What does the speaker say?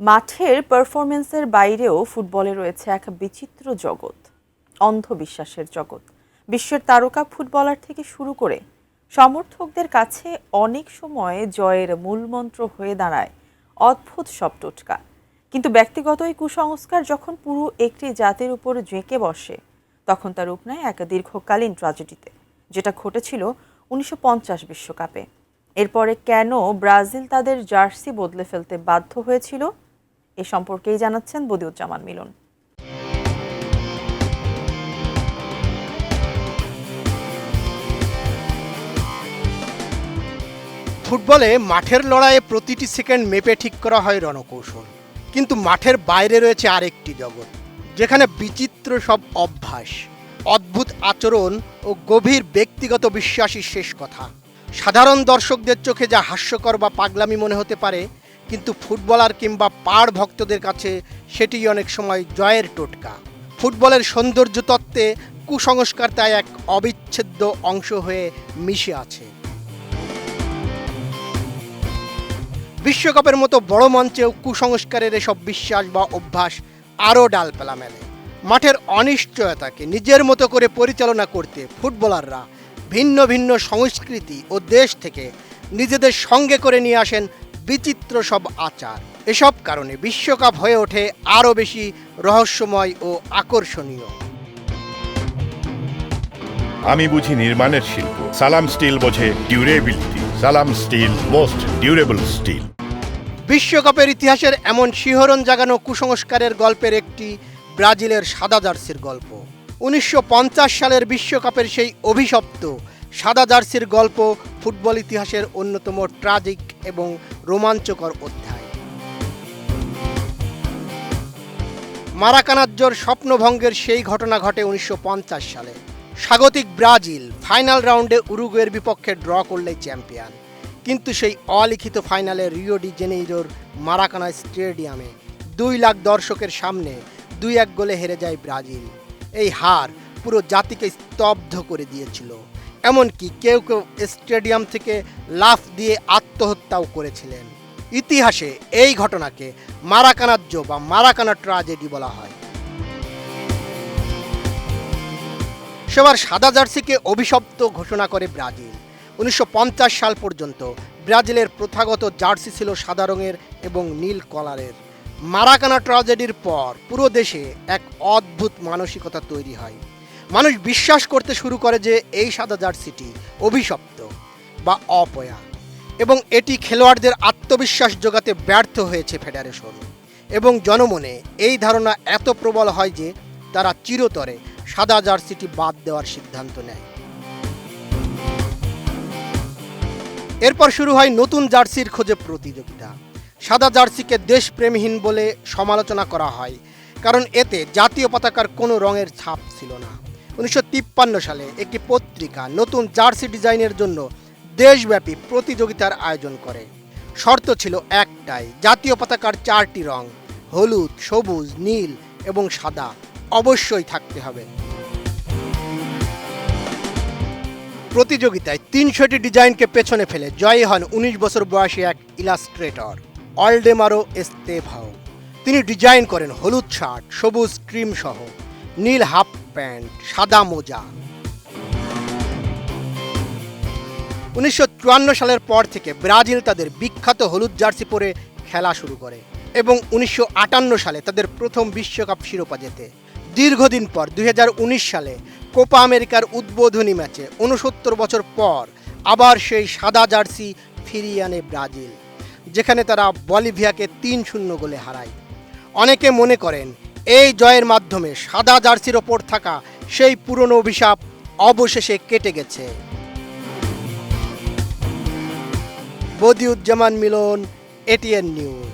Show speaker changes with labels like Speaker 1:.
Speaker 1: মাঠের পারফরমেন্সের বাইরেও ফুটবলে রয়েছে এক বিচিত্র জগৎ, অন্ধবিশ্বাসের জগৎ। বিশ্বের তারকা ফুটবলার থেকে শুরু করে সমর্থকদের কাছে অনেক সময় জয়ের মূলমন্ত্র হয়ে দাঁড়ায় অদ্ভুত সব টোটকা। কিন্তু ব্যক্তিগত এই কুসংস্কার যখন পুরো একটি জাতির উপর জেঁকে বসে, তখন তার রূপ নেয় এক দীর্ঘকালীন ট্র্যাজেডিতে, যেটা ঘটেছিল 1950 বিশ্বকাপে। এরপরে কেন ব্রাজিল তাদের জার্সি বদলে ফেলতে বাধ্য হয়েছিল, এ সম্পর্কেই জানাচ্ছেন বদিউজ্জামান মিলন।
Speaker 2: ফুটবলে মাঠের লড়াইয়ে প্রতিটি সেকেন্ড মেপে ঠিক করা হয় রণকৌশল, কিন্তু মাঠের বাইরে রয়েছে আরেকটি জগৎ, যেখানে বিচিত্র সব অভ্যাস, অদ্ভুত আচরণ ও গভীর ব্যক্তিগত বিশ্বাসই শেষ কথা। সাধারণ দর্শকদের চোখে যা হাস্যকর বা পাগলামি মনে হতে পারে, কিন্তু ফুটবলার কিংবা পাড় ভক্তদের কাছে সেটি অনেক সময় জয়ের টোটকা। ফুটবলের সৌন্দর্য তত্ত্বে কুসংস্কার তাই এক অবিচ্ছেদ্য অংশ হয়ে মিশে আছে। বিশ্বকাপের মতো বড় মঞ্চেও কুসংস্কারের এসব বিশ্বাস বা অভ্যাস আরও ডালপালা মেলে। মাঠের অনিশ্চয়তাকে নিজের মতো করে পরিচালনা করতে ফুটবলাররা ভিন্ন ভিন্ন সংস্কৃতি ও দেশ থেকে নিজেদের সঙ্গে করে নিয়ে আসেন বিচিত্র সব আচার। এসব কারণে বিশ্বকাপ হয়ে ওঠে আরও বেশি রহস্যময় ও আকর্ষণীয়।
Speaker 3: আমি বুঝি নির্মাণের শিল্প, সালাম স্টিল বোঝে ডিউরেবিলিটি। সালাম স্টিল, মোস্ট ডিউরেবল স্টিল।
Speaker 2: বিশ্বকাপের ইতিহাসের এমন শিহরণ জাগানো কুসংস্কারের গল্পের একটি ব্রাজিলের সাদা জার্সির গল্প। 1950 সালের বিশ্বকাপের সেই অভিশপ্ত সাদা জার্সির গল্প ফুটবল ইতিহাসের অন্যতম ট্র্যাজিক এবং রোমাঞ্চকর অধ্যায়। মারাকানাজ্জোর স্বপ্নভঙ্গের সেই ঘটনা ঘটে 1950 সালে। স্বাগতিক ব্রাজিল ফাইনাল রাউন্ডে উরুগুয়ের বিপক্ষে ড্র করলেই চ্যাম্পিয়ন, কিন্তু সেই অলিখিত ফাইনালে রিও ডি জেনেইরোর মারাকানা স্টেডিয়ামে 2 লাখ দর্শকের সামনে 2-1 গোলে হেরে যায় ব্রাজিল। এই হার পুরো জাতিকে স্তব্ধ করে দিয়েছিল, এমনকি কেউ কেউ স্টেডিয়াম থেকে লাফ দিয়ে আত্মহত্যাও করেছিলেন। ইতিহাসে এই ঘটনাকে মারাকানাজ্জো বা মারাকানা ট্র্যাজেডি বলা হয়। সেবার সাদা জার্সিকে অভিশপ্ত ঘোষণা করে ব্রাজিল। 1950 সাল পর্যন্ত ব্রাজিলের প্রথাগত জার্সি ছিল সাদা রঙের এবং নীল কলারের। মারাকানা ট্র্যাজেডির পর পুরো দেশে এক অদ্ভুত মানসিকতা তৈরি হয়। মানুষ বিশ্বাস করতে শুরু করে যে এই সাদা জার্সিটি অভিশপ্ত বা অপয়া, এবং এটি খেলোয়াড়দের আত্মবিশ্বাস জোগাতে ব্যর্থ হয়েছে ফেডারেশন। এবং জনমনে এই ধারণা এত প্রবল হয় যে তারা চিরতরে সাদা জার্সিটি বাদ দেওয়ার সিদ্ধান্ত নেয়। এরপর শুরু হয় নতুন জার্সির খোঁজে প্রতিযোগিতা। সাদা জার্সিকে দেশপ্রেমহীন বলে সমালোচনা করা হয়, কারণ এতে জাতীয় পতাকার কোনো রঙের ছাপ ছিল না। 1953 সালে একটি পত্রিকা নতুন জার্সি ডিজাইনের জন্য দেশব্যাপী প্রতিযোগিতার আয়োজন করে। শর্ত ছিল একটাই, জাতীয় পতাকার 4টি রং হলুদ, সবুজ, নীল এবং সাদা অবশ্যই থাকতে হবে। প্রতিযোগিতায় 300টি ডিজাইনকে পেছনে ফেলে জয়ী হন 19 বছর বয়সী এক ইলাস্ট্রেটর, অলডেমারো এস্তেভাও। তিনি ডিজাইন করেন হলুদ শার্ট, সবুজ ট্রিম সহ, নীল হাফ প্যান্ট, সাদা মোজা। 1954 সালের পর থেকে ব্রাজিল তাদের বিখ্যাত হলুদ জার্সি পরে খেলা শুরু করে এবং 1958 সালে তাদের প্রথম বিশ্বকাপ শিরোপা জেতে। দীর্ঘদিন পর 2019 সালে কোপা আমেরিকার উদ্বোধনী ম্যাচে 69 বছর পর আবার সেই সাদা জার্সি ফিরিয়ে আনে ব্রাজিল, যেখানে তারা বলিভিয়াকে 3-0 গোলে হারায়। অনেকে মনে করেন এই জয়ের মাধ্যমে সাদা জার্সির ওপর থাকা সেই পুরনো অভিশাপ অবশেষে কেটে গেছে। বদিউজ্জামান মিলন, এটিএন নিউজ।